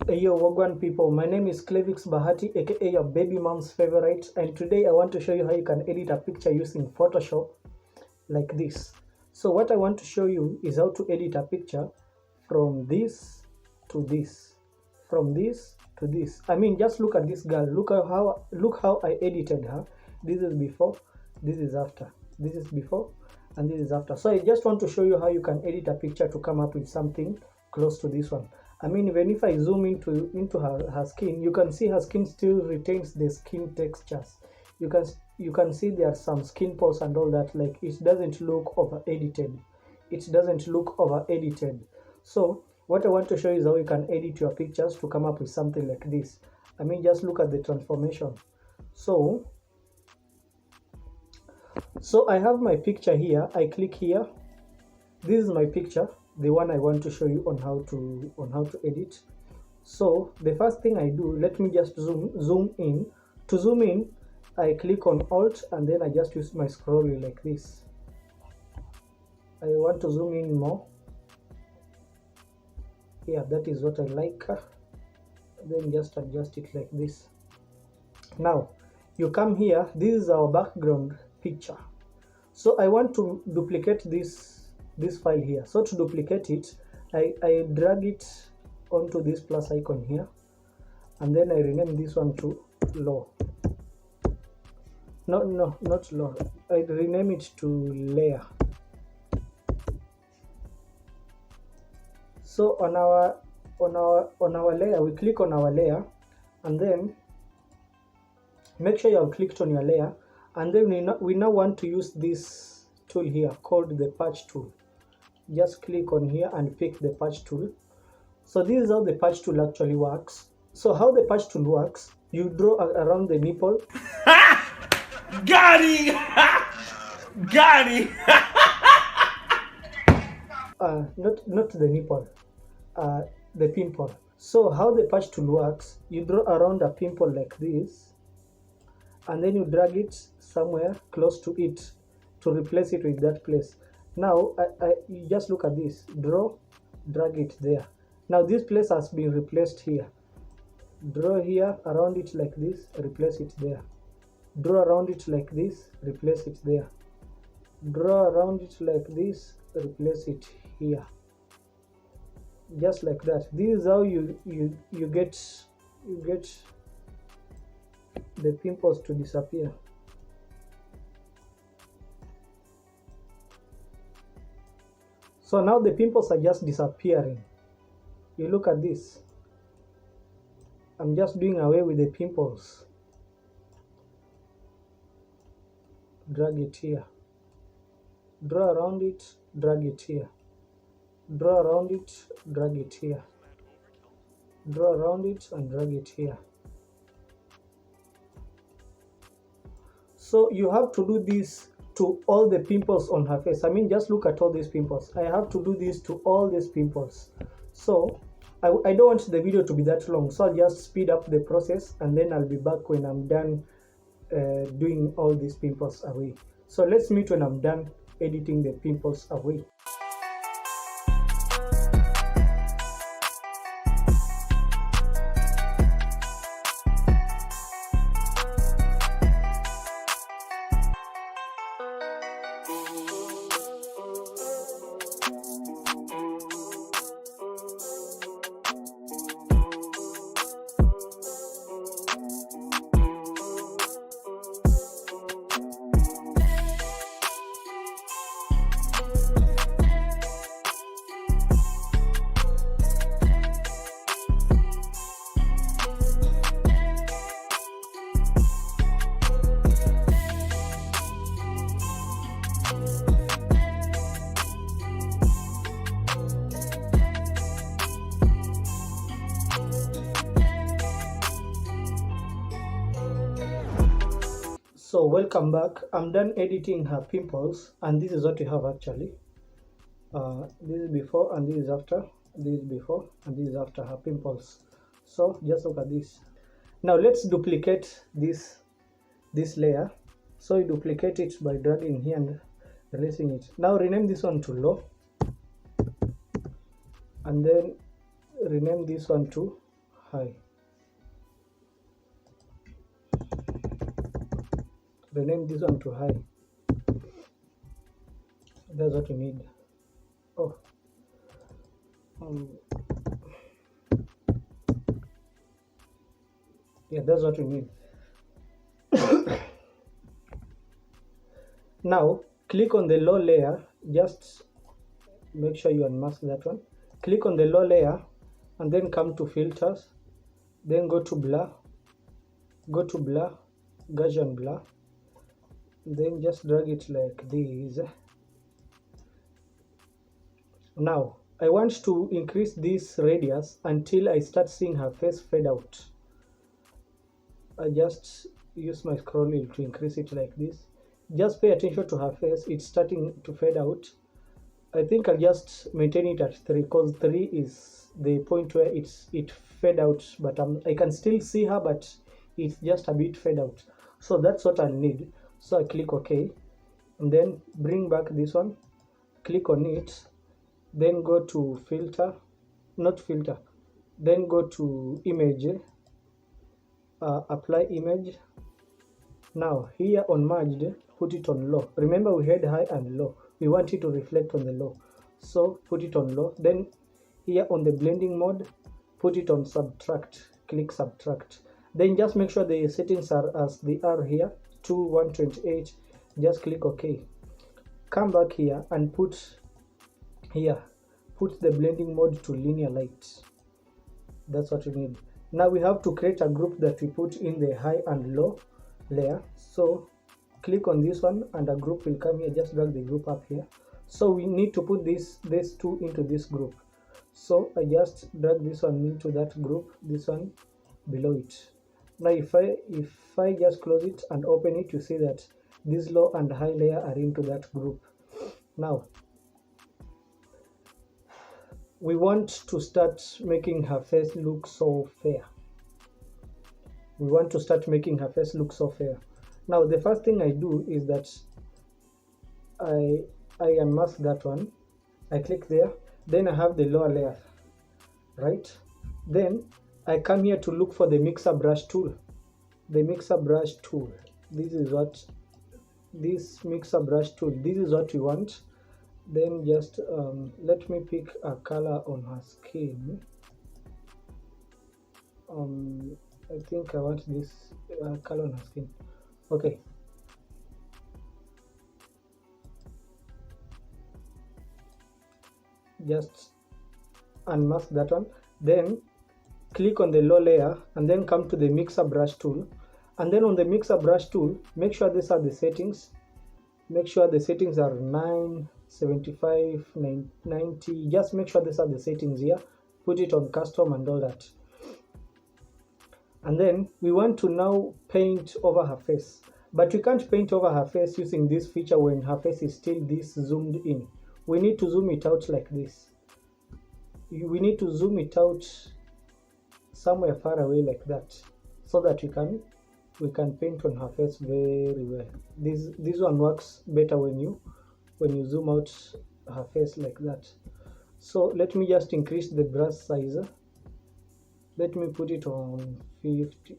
Hey yo, Wagwan people, my name is Clevix Bahati, aka your baby mom's favorite, and today I want to show you how you can edit a picture using Photoshop like this. So what I want to show you is how to edit a picture from this to this, from this to this. I mean, just look at this girl. Look how I edited her. This is before, this is after. This is before, and this is after. So I just want to show you how you can edit a picture to come up with something close to this one. I mean, even if I zoom into her skin, you can see her skin still retains the skin textures. You can see there are some skin pores and all that. Like, it doesn't look over edited. It doesn't look over edited. So what I want to show you is how you can edit your pictures to come up with something like this. I mean, just look at the transformation. So I have my picture here. I click here. This is my picture, the one I want to show you on how to edit. So the first thing I do, let me just zoom in. To zoom in, I click on Alt and then I just use my scroll wheel like this. I want to zoom in more. Yeah, that is what I like. Then just adjust it like this. Now you come here. This is our background picture. So I want to duplicate this file here. So to duplicate it, I drag it onto this plus icon here, and then I rename this one to low. No, not low. I rename it to layer. So on our layer, we click on our layer, and then make sure you have clicked on your layer, and then we now want to use this tool here called the patch tool. Just click on here and pick the patch tool. So this is how the patch tool actually works. So how the patch tool works, you draw around the nipple. Got him! Got him! Not the nipple, the pimple. So how the patch tool works, you draw around a pimple like this, and then you drag it somewhere close to it to replace it with that place. Now you just look at this, draw, drag it there. Now this place has been replaced here. Draw here around it like this, replace it there. Draw around it like this, replace it there. Draw around it like this, replace it here. Just like that. This is how you get the pimples to disappear. So now the pimples are just disappearing. You look at this. I'm just doing away with the pimples. Drag it here. Draw around it, drag it here. Draw around it, drag it here. Draw around it and drag it here. So you have to do this to all the pimples on her face. I mean, just look at all these pimples. I have to do this to all these pimples. So I don't want the video to be that long, so I'll just speed up the process, and then I'll be back when I'm done doing all these pimples away. So let's meet when I'm done editing the pimples away. So welcome back. I'm done editing her pimples, and this is what you have actually. This is before and this is after. This is before and this is after her pimples. So just look at this. Now let's duplicate this layer. So you duplicate it by dragging here and releasing it. Now rename this one to low, and then rename this one to high. Rename this one to high. That's what you need. Oh, um, yeah, that's what you need. Now click on the low layer. Just make sure you unmask that one. Click on the low layer and then come to filters, then go to blur, Gaussian blur, then just drag it like this. Now I want to increase this radius until I start seeing her face fade out. I just use my scroll wheel to increase it like this. Just pay attention to her face, it's starting to fade out. I think I'll just maintain it at 3 because 3 is the point where it fade out, but I can still see her, but it's just a bit fade out. So that's what I need. So I click OK and then bring back this one, click on it, then go to filter, not filter, then go to image, apply image. Now here on merged, put it on low. Remember we had high and low, we want it to reflect on the low, so put it on low. Then here on the blending mode, put it on subtract, click subtract. Then just make sure the settings are as they are here, 128. Just click OK. Come back here and put the blending mode to linear light. That's what you need. Now we have to create a group that we put in the high and low layer. So click on this one and a group will come here. Just drag the group up here. So we need to put these two into this group. So I just drag this one into that group, this one below it. Now if I just close it and open it, you see that this low and high layer are into that group. Now we want to start making her face look so fair. Now the first thing I do is that I unmask that one. I click there, then I have the lower layer, right? Then I come here to look for the mixer brush tool. This mixer brush tool, this is what we want. Then just let me pick a color on her skin. I think I want this color on her skin. Okay. Just unmask that one. Then click on the low layer and then come to the mixer brush tool. And then on the mixer brush tool, make sure these are the settings. Make sure the settings are 9, 75, 90. Just make sure these are the settings here. Put it on custom and all that. And then we want to now paint over her face. But we can't paint over her face using this feature when her face is still this zoomed in. We need to zoom it out like this. We need to zoom it out somewhere far away like that, so that we can paint on her face very well. This one works better when you zoom out her face like that. So let me just increase the brush size. Let me put it on 50.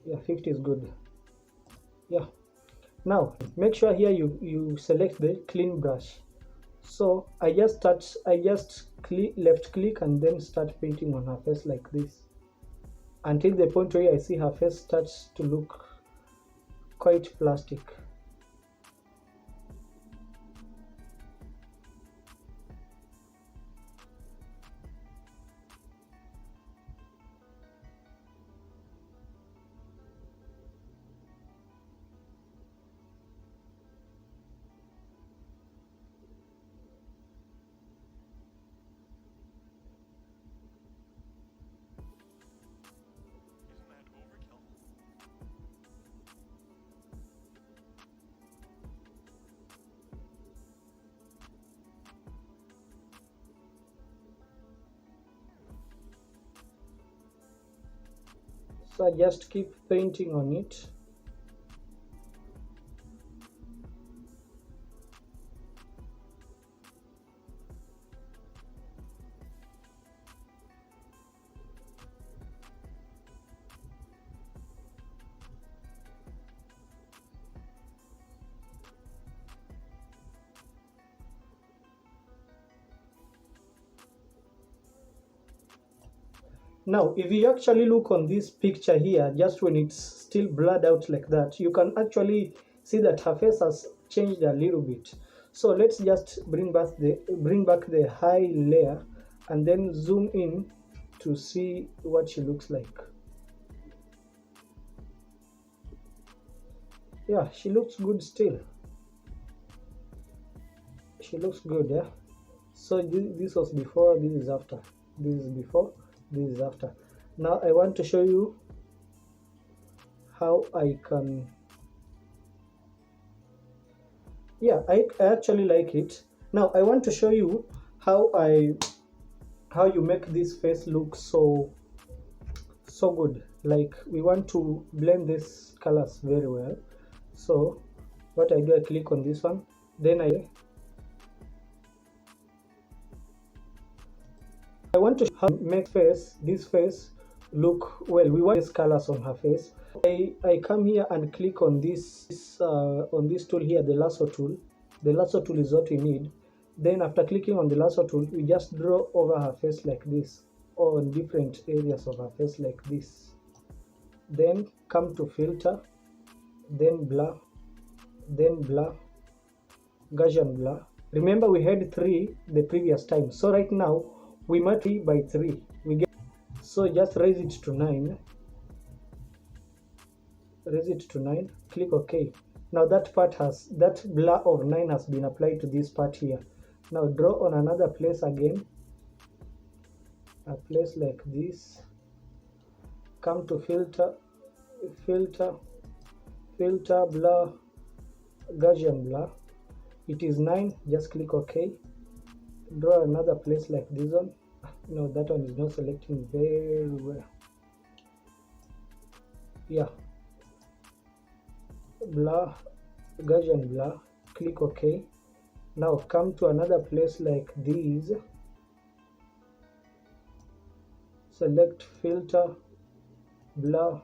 Yeah, 50 is good. Yeah. Now make sure here you select the clean brush. So I just left click and then start painting on her face like this until the point where I see her face starts to look quite plastic. So I just keep painting on it. Now, if you actually look on this picture here, just when it's still blurred out like that, you can actually see that her face has changed a little bit. So let's just bring back the high layer and then zoom in to see what she looks like. Yeah, she looks good still. She looks good, yeah. So this was before, this is after. This is before, this is after. Now I want to show you how I can, yeah, I actually like it. Now I want to show you how you make this face look so good. Like, we want to blend these colors very well. So what I do, I click on this one, then I want to make this face look well. We want these colors on her face. I come here and click on this tool here, the lasso tool. The lasso tool is what we need. Then after clicking on the lasso tool, we just draw over her face like this, or on different areas of her face like this. Then come to filter, then blur, Gaussian blur. Remember, we had 3 the previous time, so right now we might 3 by 3. We get, so just raise it to 9. Raise it to 9. Click OK. Now that blur of 9 has been applied to this part here. Now draw on another place again, a place like this. Come to filter, blur, Gaussian blur. It is 9. Just click OK. Draw another place like this one. No, that one is not selecting very well. Yeah, blur, Gaussian blur. Click OK. Now come to another place like this. Select filter, blur,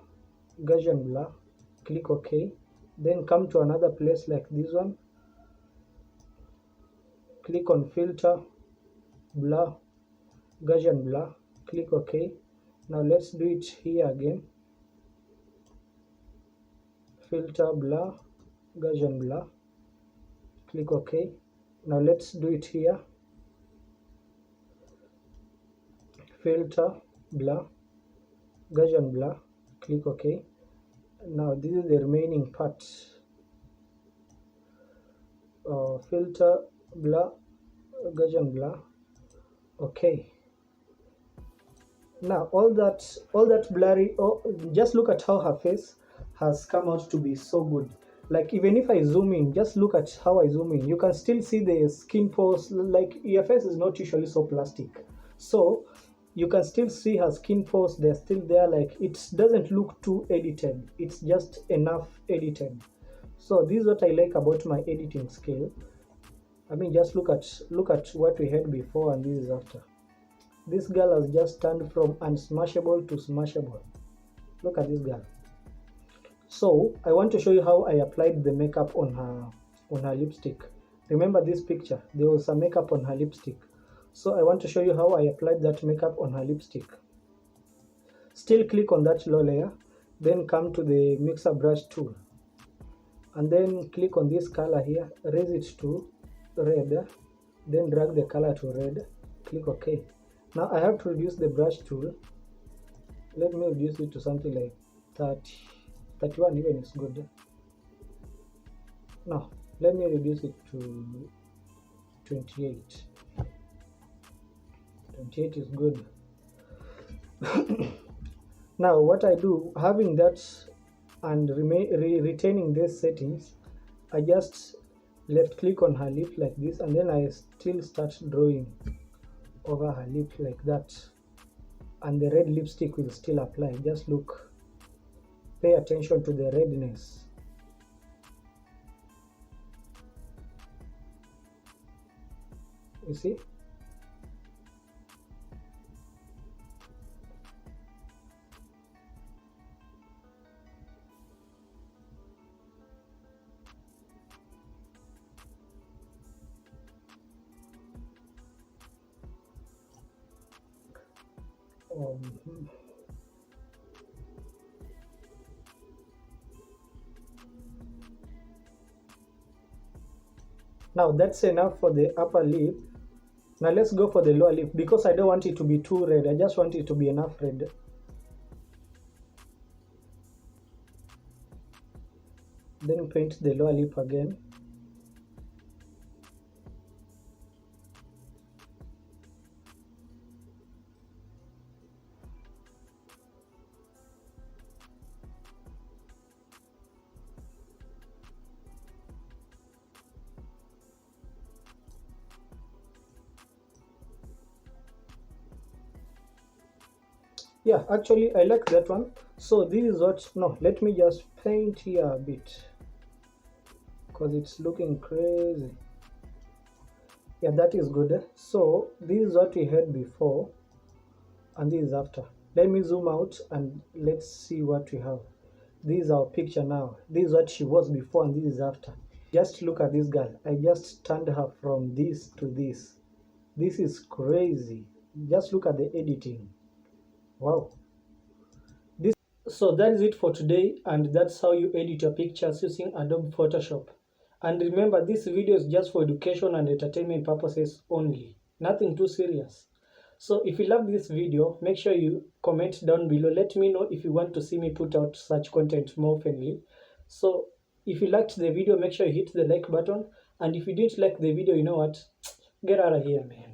Gaussian blur. Click OK. Then come to another place like this one. Click on filter, blur, Gaussian blur. Click OK. Now let's do it here again. Filter, blur, Gaussian blur. Click OK. Now let's do it here. Filter, blur, Gaussian blur. Click OK. Now this is the remaining part. Filter, blur, Gaussian blur. Okay. Now all that blurry. Oh, just look at how her face has come out to be so good. Like, even if I zoom in, just look at how I zoom in. You can still see the skin pores. Like, your face is not usually so plastic, so you can still see her skin pores. They're still there. Like, it doesn't look too edited. It's just enough edited. So this is what I like about my editing skill. I mean, just look at what we had before and this is after. This girl has just turned from unsmashable to smashable. Look at this girl. So I want to show you how I applied the makeup on her lipstick. Remember this picture? There was some makeup on her lipstick. So I want to show you how I applied that makeup on her lipstick. Still click on that low layer, then come to the mixer brush tool, and then click on this color here, raise it to red, then drag the color to red. Click OK. Now I have to reduce the brush tool. Let me reduce it to something like 30, 31 even is good. Now let me reduce it to 28. 28 is good. Now what I do, having that and retaining these settings, I just left click on her lip like this, and then I still start drawing over her lip like that, and the red lipstick will still apply. Just look, pay attention to the redness. You see? Um, Now that's enough for the upper lip. Now let's go for the lower lip because I don't want it to be too red. I just want it to be enough red. Then paint the lower lip again. Yeah, actually I like that one. So this is what, no, let me just paint here a bit because it's looking crazy. Yeah, that is good. So this is what we had before and this is after. Let me zoom out and let's see what we have. This is our picture now. This is what she was before and this is after. Just look at this girl. I just turned her from this to this. This is crazy. Just look at the editing. Wow. This So that is it for today, and that's how you edit your pictures using Adobe Photoshop. And remember, this video is just for education and entertainment purposes only. Nothing too serious. So if you love this video, make sure you comment down below. Let me know if you want to see me put out such content more oftenly. So if you liked the video, make sure you hit the like button. And if you didn't like the video, you know what? Get out of here, man.